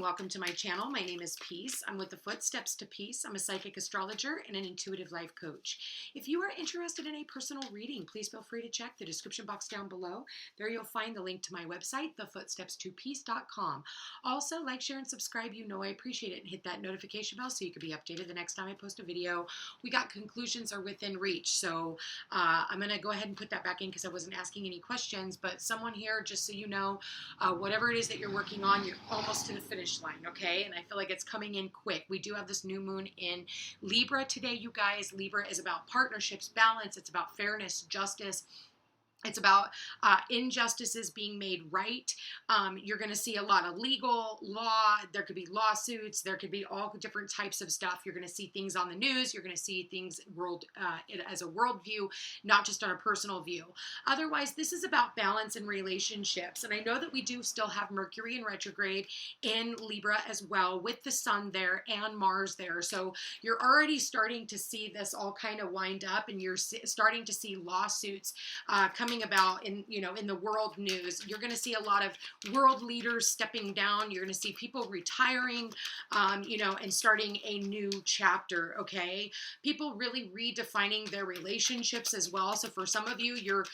welcome to my channel. My name is Peace. I'm with the Footsteps to Peace. I'm a psychic astrologer and an intuitive life coach. If you are interested in a personal reading, please feel free to check the description box down below. There you'll find the link to my website, thefootstepstopeace.com. Also, like, share, and subscribe. You know I appreciate it. And hit that notification bell so you can be updated the next time I post a video. We got conclusions are within reach. So I'm going to go ahead and put that back in because I wasn't asking any questions. But someone here, just so you know, whatever it is that you're working on, you're almost to the finish line, okay? And I feel like it's coming in quick. We do have this new moon in Libra today, you guys. Libra is about partnerships, balance. It's about fairness, justice. It's about injustices being made right. You're going to see a lot of legal law. There could be lawsuits. There could be all different types of stuff. You're going to see things on the news. You're going to see things as a worldview, not just on a personal view. Otherwise, this is about balance in relationships. And I know that we do still have Mercury in retrograde in Libra as well, with the Sun there and Mars there. So you're already starting to see this all kind of wind up, and you're starting to see lawsuits coming about in the world news. You're going to see a lot of world leaders stepping down. You're going to see people retiring, and starting a new chapter. Okay, people really redefining their relationships as well. So for some of you, you're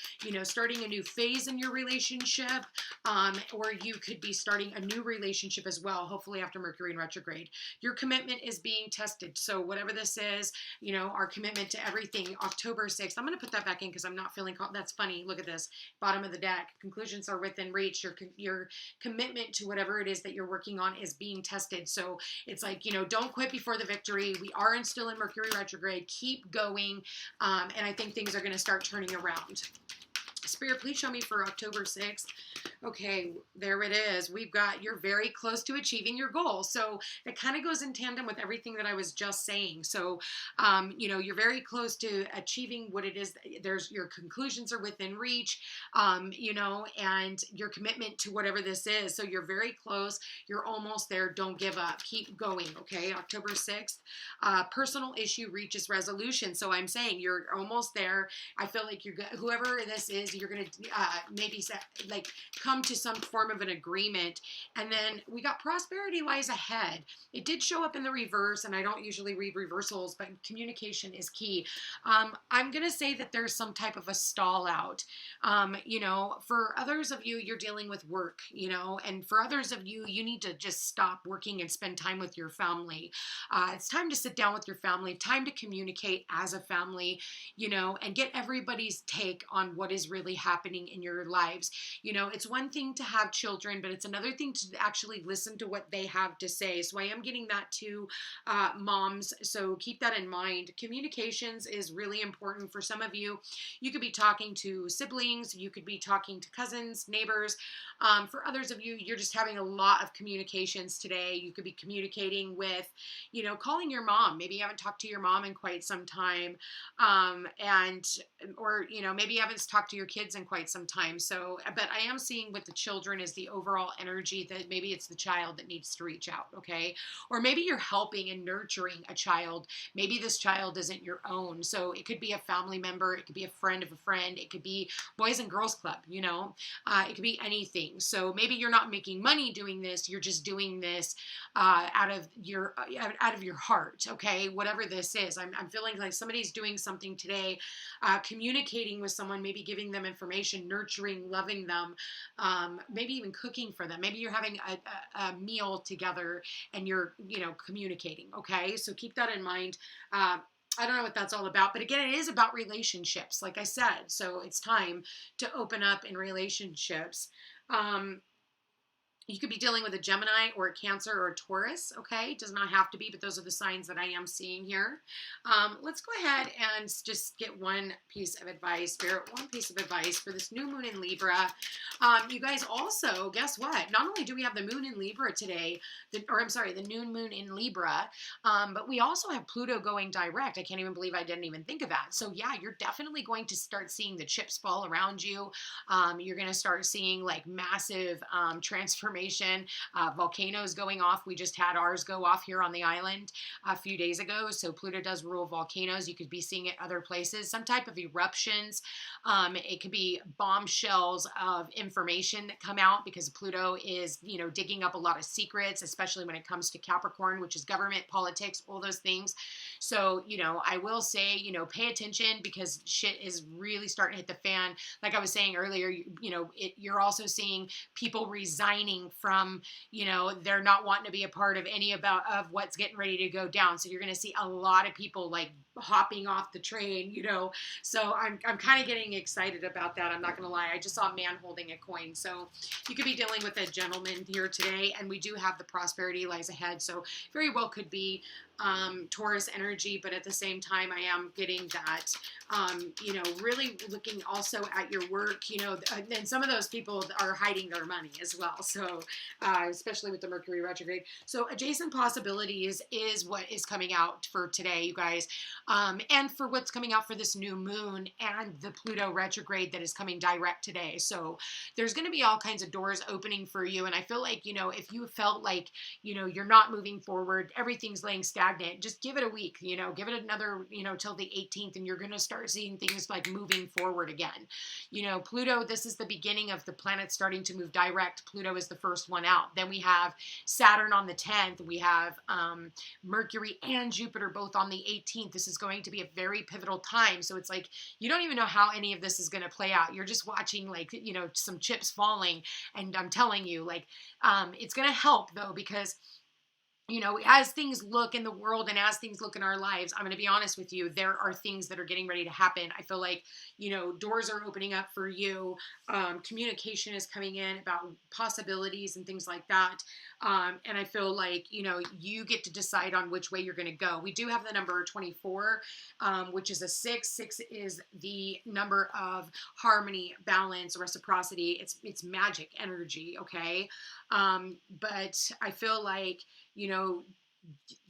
starting a new phase in your relationship, or you could be starting a new relationship as well. Hopefully after Mercury in retrograde, your commitment is being tested. So whatever this is, our commitment to everything. October 6th. I'm going to put that back in because I'm not feeling that's funny. Look at this, bottom of the deck. Conclusions are within reach. Your commitment to whatever it is that you're working on is being tested. So it's like, don't quit before the victory. We are still in Mercury retrograde. Keep going. And I think things are going to start turning around. Spirit, please show me for October 6th. Okay, there it is. You're very close to achieving your goal. So it kind of goes in tandem with everything that I was just saying. So, you're very close to achieving what it is. Your conclusions are within reach, and your commitment to whatever this is. So you're very close. You're almost there. Don't give up. Keep going. Okay, October 6th. Personal issue reaches resolution. So I'm saying you're almost there. I feel like whoever this is, you're going to maybe come to some form of an agreement. And then we got prosperity lies ahead. It did show up in the reverse, and I don't usually read reversals, but communication is key. I'm going to say that there's some type of a stall out. For others of you, you're dealing with work, and for others of you, you need to just stop working and spend time with your family. It's time to sit down with your family, time to communicate as a family, and get everybody's take on what is really happening in your lives. It's one thing to have children, but it's another thing to actually listen to what they have to say. So I am getting that to moms. So keep that in mind. Communications is really important for some of you. You could be talking to siblings. You could be talking to cousins, neighbors. For others of you, you're just having a lot of communications today. You could be communicating with, calling your mom. Maybe you haven't talked to your mom in quite some time. Or maybe you haven't talked to your kids in quite some time. So, but I am seeing with the children is the overall energy that maybe it's the child that needs to reach out. Okay. Or maybe you're helping and nurturing a child. Maybe this child isn't your own. So it could be a family member. It could be a friend of a friend. It could be Boys and Girls Club, it could be anything. So maybe you're not making money doing this. You're just doing this out of your heart. Okay. Whatever this is, I'm feeling like somebody's doing something today, communicating with someone, maybe giving them information, nurturing, loving them, maybe even cooking for them. Maybe you're having a meal together and you're, communicating. Okay. So keep that in mind. I don't know what that's all about, but again, it is about relationships, like I said. So it's time to open up in relationships. You could be dealing with a Gemini or a Cancer or a Taurus, okay? It does not have to be, but those are the signs that I am seeing here. Let's go ahead and just get one piece of advice, Spirit, one piece of advice for this new moon in Libra. You guys also, guess what? Not only do we have the moon in Libra today, the new moon in Libra, but we also have Pluto going direct. I can't even believe I didn't even think of that. So yeah, you're definitely going to start seeing the chips fall around you. You're going to start seeing like massive transformation information. Volcanoes going off. We just had ours go off here on the island a few days ago. So Pluto does rule volcanoes. You could be seeing it other places. Some type of eruptions. It could be bombshells of information that come out because Pluto is, digging up a lot of secrets, especially when it comes to Capricorn, which is government, politics, all those things. So, I will say, pay attention because shit is really starting to hit the fan. Like I was saying earlier, you're also seeing people resigning from, they're not wanting to be a part of of what's getting ready to go down. So you're going to see a lot of people like hopping off the train, So I'm kind of getting excited about that. I'm not going to lie. I just saw a man holding a coin. So you could be dealing with a gentleman here today, and we do have the prosperity lies ahead. So very well could be Taurus energy, but at the same time, I am getting that, really looking also at your work, and some of those people are hiding their money as well. So, especially with the Mercury retrograde. So adjacent possibilities is what is coming out for today, you guys, and for what's coming out for this new moon and the Pluto retrograde that is coming direct today. So there's going to be all kinds of doors opening for you. And I feel like, if you felt like, you're not moving forward, everything's laying stagnant, just give it a week, give it another, till the 18th, and you're going to start seeing things like moving forward again. Pluto, this is the beginning of the planets starting to move direct. Pluto is the first one out. Then we have Saturn on the 10th. We have Mercury and Jupiter both on the 18th. This is going to be a very pivotal time. So it's like, you don't even know how any of this is going to play out. You're just watching like, some chips falling. And I'm telling you, like, it's going to help though, because as things look in the world and as things look in our lives, I'm going to be honest with you, there are things that are getting ready to happen. I feel like, doors are opening up for you. Communication is coming in about possibilities and things like that. And I feel like, you get to decide on which way you're going to go. We do have the number 24, which is a 6. 6 is the number of harmony, balance, reciprocity. It's magic energy. Okay. But I feel like,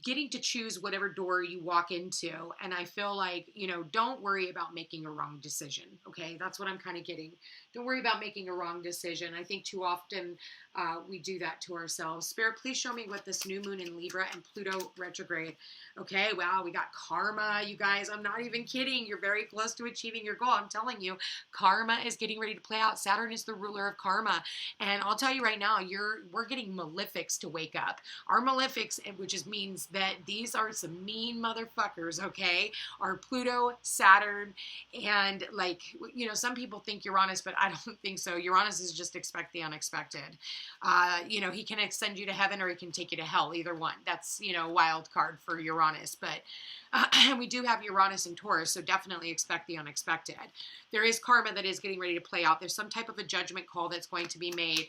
getting to choose whatever door you walk into. And I feel like, don't worry about making a wrong decision. Okay. That's what I'm kind of getting. Don't worry about making a wrong decision. I think too often we do that to ourselves. Spirit, please show me what this new moon in Libra and Pluto retrograde. Okay. Wow. We got karma, you guys. I'm not even kidding. You're very close to achieving your goal. I'm telling you, karma is getting ready to play out. Saturn is the ruler of karma. And I'll tell you right now, we're getting malefics to wake up. Our malefics, which means that these are some mean motherfuckers, okay, are Pluto, Saturn, and like, some people think Uranus, but I don't think so. Uranus is just expect the unexpected. He can send you to heaven or he can take you to hell, either one. That's, wild card for Uranus, but we do have Uranus and Taurus, so definitely expect the unexpected. There is karma that is getting ready to play out. There's some type of a judgment call that's going to be made.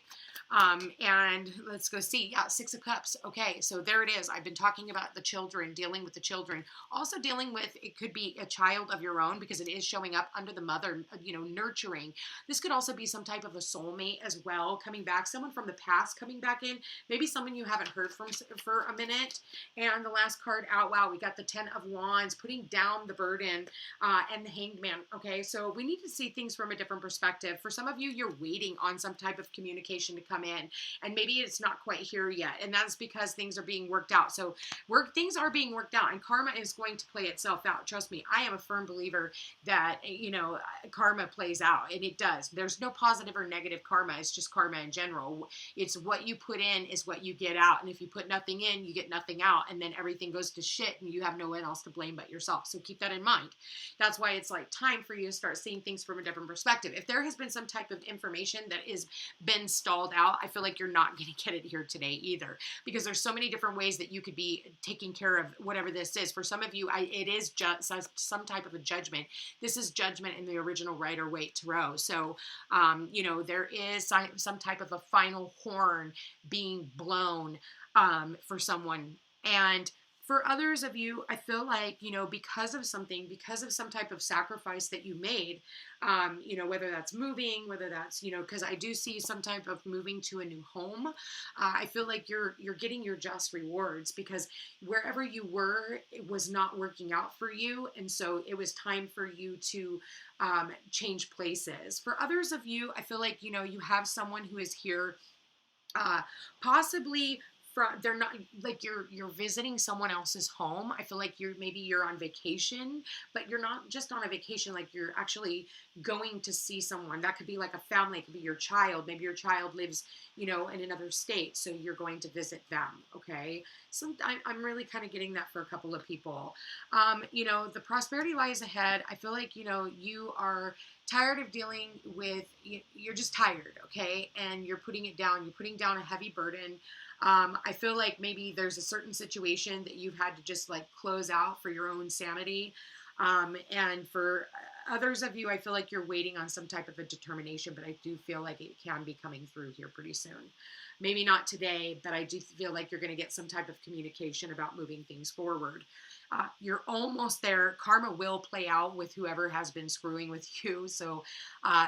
And let's go see. Yeah, 6 of Cups. Okay, so there it is. I've been talking about the children, dealing with the children. Also dealing with, it could be a child of your own because it is showing up under the mother, nurturing. This could also be some type of a soulmate as well, coming back. Someone from the past coming back in. Maybe someone you haven't heard from for a minute. And the last card out, wow, we got the 10 of Wands, putting down the burden, and the Hanged Man. Okay, so we need to see things from a different perspective. For some of you, you're waiting on some type of communication to come in, and maybe it's not quite here yet, and that's because things are being worked out. So things are being worked out, and karma is going to play itself out. Trust me, I am a firm believer that karma plays out, and it does. There's no positive or negative karma. It's just karma in general. It's what you put in is what you get out, and if you put nothing in, you get nothing out, and then everything goes to shit, and you have no one else to blame but yourself. So keep that in mind. That's why it's like time for you to start seeing things from a different perspective. If there has been some type of information that has been stalled out, I feel like you're not going to get it here today either, because there's so many different ways that you could be taking care of whatever this is. For some of you, it is just some type of a judgment. This is judgment in the original Rider-Waite Tarot. So, there is some type of a final horn being blown for someone. And for others of you, I feel like, because of some type of sacrifice that you made, whether that's moving, whether that's, because I do see some type of moving to a new home. I feel like you're getting your just rewards, because wherever you were, it was not working out for you. And so it was time for you to change places. For others of you, I feel like, you have someone who is here uh, possibly from, they're not like you're visiting someone else's home. I feel like you're on vacation, but you're not just on a vacation, like you're actually going to see someone. That could be like a family, it could be your child. Maybe your child lives, in another state, so you're going to visit them. Okay, so I'm really kind of getting that for a couple of people. The prosperity lies ahead. I feel like you are tired of dealing with, you're just tired, okay? And you're putting it down. You're putting down a heavy burden. I feel like maybe there's a certain situation that you've had to just like close out for your own sanity. And for others of you, I feel like you're waiting on some type of a determination, but I do feel like it can be coming through here pretty soon. Maybe not today, but I do feel like you're going to get some type of communication about moving things forward. You're almost there. Karma will play out with whoever has been screwing with you. So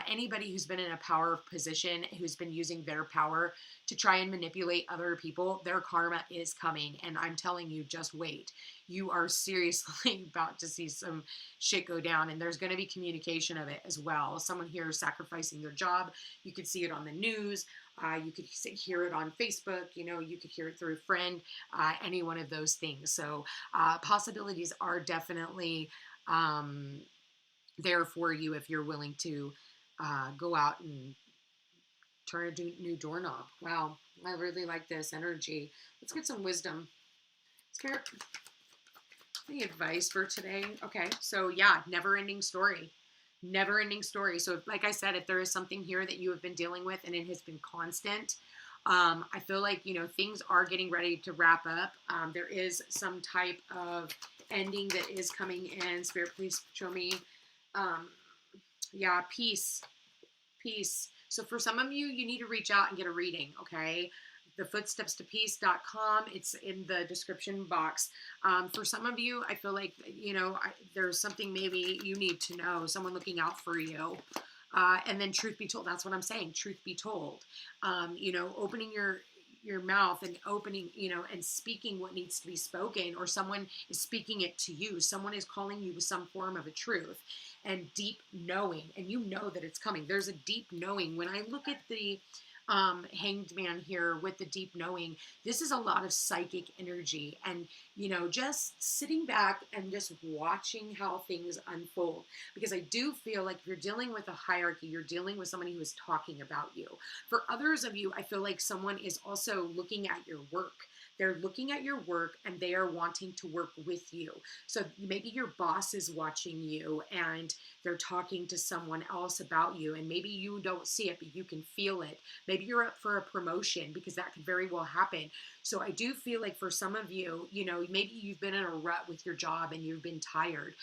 anybody who's been in a power position, who's been using their power to try and manipulate other people, their karma is coming. And I'm telling you, just wait. You are seriously about to see some shit go down, and there's going to be communication of it as well. Someone here is sacrificing their job. You could see it on the news. You could hear it on Facebook. You could hear it through a friend, any one of those things. So possibilities are definitely there for you if you're willing to go out and turn a new doorknob. Wow, I really like this energy. Let's get some wisdom. Spirit, any advice for today? Okay, so yeah, never-ending story. Never-ending story. So like I said, if there is something here that you have been dealing with and it has been constant, I feel like, things are getting ready to wrap up. There is some type of ending that is coming in. Spirit, please show me. Yeah, peace. Peace. So for some of you, you need to reach out and get a reading, okay? thefootstepstopeace.com. It's in the description box. For some of you, I feel like, there's something maybe you need to know, someone looking out for you. And then truth be told, that's what I'm saying. Truth be told, opening your mouth and opening, and speaking what needs to be spoken, or someone is speaking it to you. Someone is calling you with some form of a truth and deep knowing, and you know that it's coming. There's a deep knowing. When I look at the hanged man here with the deep knowing, this is a lot of psychic energy, and just sitting back and just watching how things unfold, because I do feel like if you're dealing with a hierarchy, you're dealing with somebody who is talking about you. For others of you, I feel like someone is also looking at your work. They're looking at your work and they are wanting to work with you. So maybe your boss is watching you and they're talking to someone else about you, and maybe you don't see it, but you can feel it. Maybe you're up for a promotion, because that could very well happen. So I do feel like for some of you, maybe you've been in a rut with your job and you've been tired.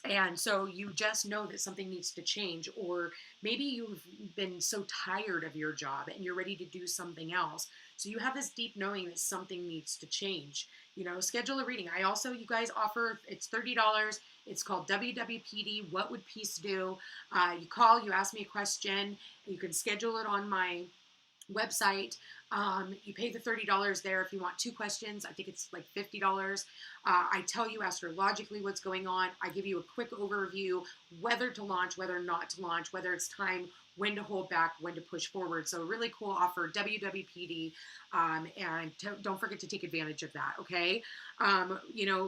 And so you just know that something needs to change, or maybe you've been so tired of your job and you're ready to do something else. So you have this deep knowing that something needs to change. Schedule a reading. I also, you guys, offer, it's $30. It's called WWPD, What Would Peace Do? You call, you ask me a question. You can schedule it on my website. You pay the $30 there. If you want 2 questions, I think it's like $50. I tell you astrologically what's going on. I give you a quick overview, whether to launch, whether not to launch, whether it's time, when to hold back, when to push forward. So really cool offer, WWPD, and don't forget to take advantage of that, okay?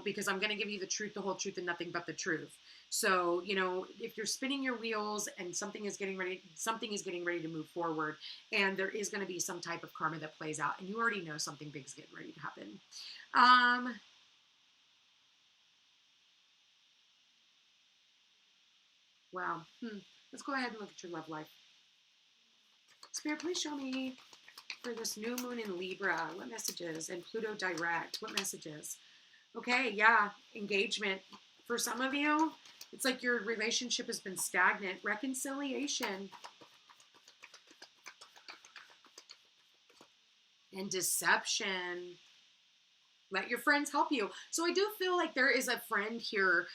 Because I'm going to give you the truth, the whole truth, and nothing but the truth. So, if you're spinning your wheels and something is getting ready to move forward, and there is going to be some type of karma that plays out, and you already know something big is getting ready to happen. Wow. Let's go ahead and look at your love life. Spirit, please show me for this new moon in Libra, what messages? And Pluto Direct, what messages? Okay, yeah, engagement. For some of you, it's like your relationship has been stagnant. Reconciliation and deception. Let your friends help you. So I do feel like there is a friend here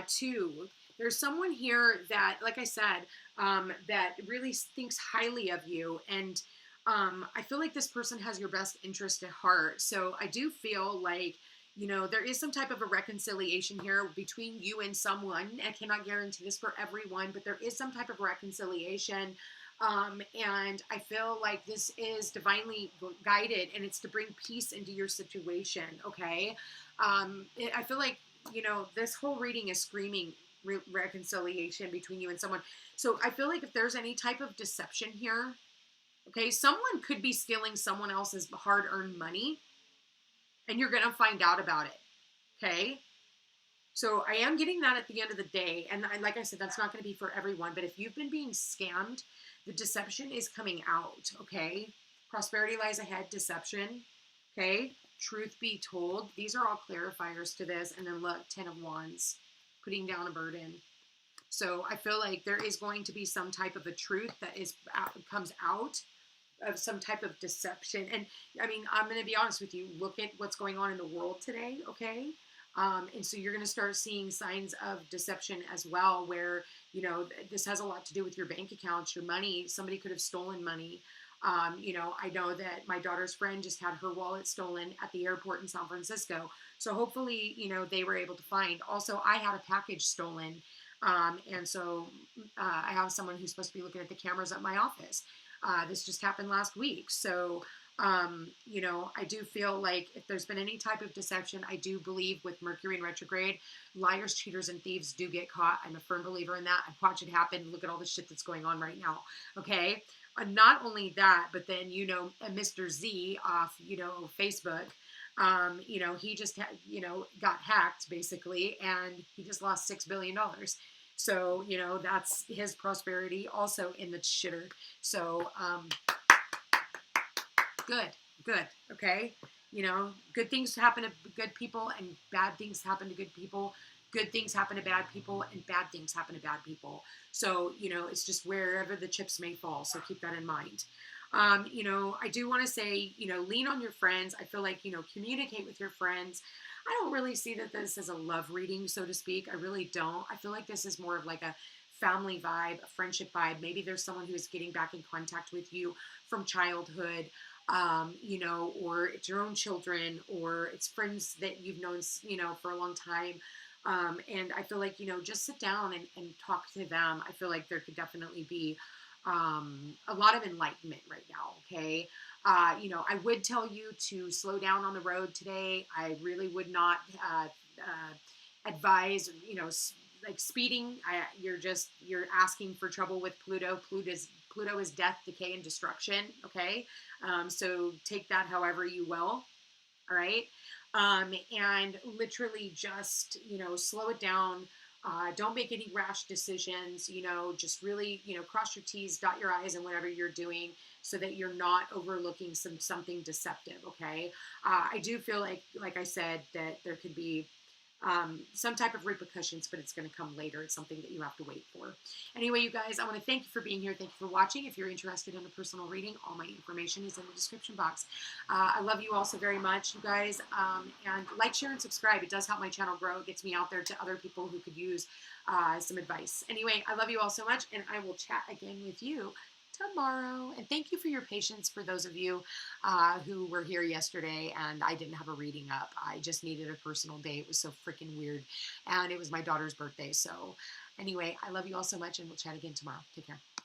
too. There's someone here that, like I said, that really thinks highly of you. And I feel like this person has your best interest at heart. So I do feel like, there is some type of a reconciliation here between you and someone. I cannot guarantee this for everyone, but there is some type of reconciliation. And I feel like this is divinely guided, and it's to bring peace into your situation. Okay. I feel like, this whole reading is screaming reconciliation between you and someone. So I feel like if there's any type of deception here, okay, someone could be stealing someone else's hard-earned money, and you're going to find out about it. Okay. So I am getting that at the end of the day. And like I said, that's not going to be for everyone. But if you've been being scammed, the deception is coming out. Okay. Prosperity lies ahead, deception. Okay. Truth be told. These are all clarifiers to this. And then look, 10 of Wands, putting down a burden. So I feel like there is going to be some type of a truth that comes out of some type of deception. And I mean, I'm going to be honest with you. Look at what's going on in the world today. Okay. And so you're going to start seeing signs of deception as well, where, this has a lot to do with your bank accounts, your money. Somebody could have stolen money. I know that my daughter's friend just had her wallet stolen at the airport in San Francisco. So hopefully, they were able to find. Also, I had a package stolen. And so I have someone who's supposed to be looking at the cameras at my office. This just happened last week. So I do feel like if there's been any type of deception, I do believe with Mercury in retrograde, liars, cheaters, and thieves do get caught. I'm a firm believer in that. I watch it happen. Look at all the shit that's going on right now. Okay. Not only that, but then, Mr. Z off, Facebook, he just, got hacked basically, and he just lost $6 billion. So, that's his prosperity also in the shitter. So, good. Okay. Good things happen to good people and bad things happen to good people. Good things happen to bad people and bad things happen to bad people. So, it's just wherever the chips may fall. So keep that in mind. I do want to say, lean on your friends. I feel like, communicate with your friends. I don't really see that this is a love reading, so to speak. I really don't. I feel like this is more of like a family vibe, a friendship vibe. Maybe there's someone who is getting back in contact with you from childhood, or it's your own children, or it's friends that you've known, for a long time. And I feel like, just sit down and talk to them. I feel like there could definitely be a lot of enlightenment right now. Okay. I would tell you to slow down on the road today. I really would not advise, like speeding. You're asking for trouble with Pluto. Pluto is death, decay, and destruction. Okay. So take that however you will. All right. And literally just, slow it down. Don't make any rash decisions, just really, cross your T's, dot your I's, and whatever you're doing, so that you're not overlooking something deceptive. Okay. I do feel like I said, that there could be some type of repercussions, but it's going to come later. It's something that you have to wait for. Anyway, you guys, I want to thank you for being here. Thank you for watching. If you're interested in a personal reading, all my information is in the description box. I love you all so very much, you guys. And like, share, and subscribe. It does help my channel grow. It gets me out there to other people who could use some advice. Anyway, I love you all so much, and I will chat again with you tomorrow. And thank you for your patience for those of you who were here yesterday and I didn't have a reading up. I just needed a personal day. It was so freaking weird. And it was my daughter's birthday. So anyway, I love you all so much, and we'll chat again tomorrow. Take care.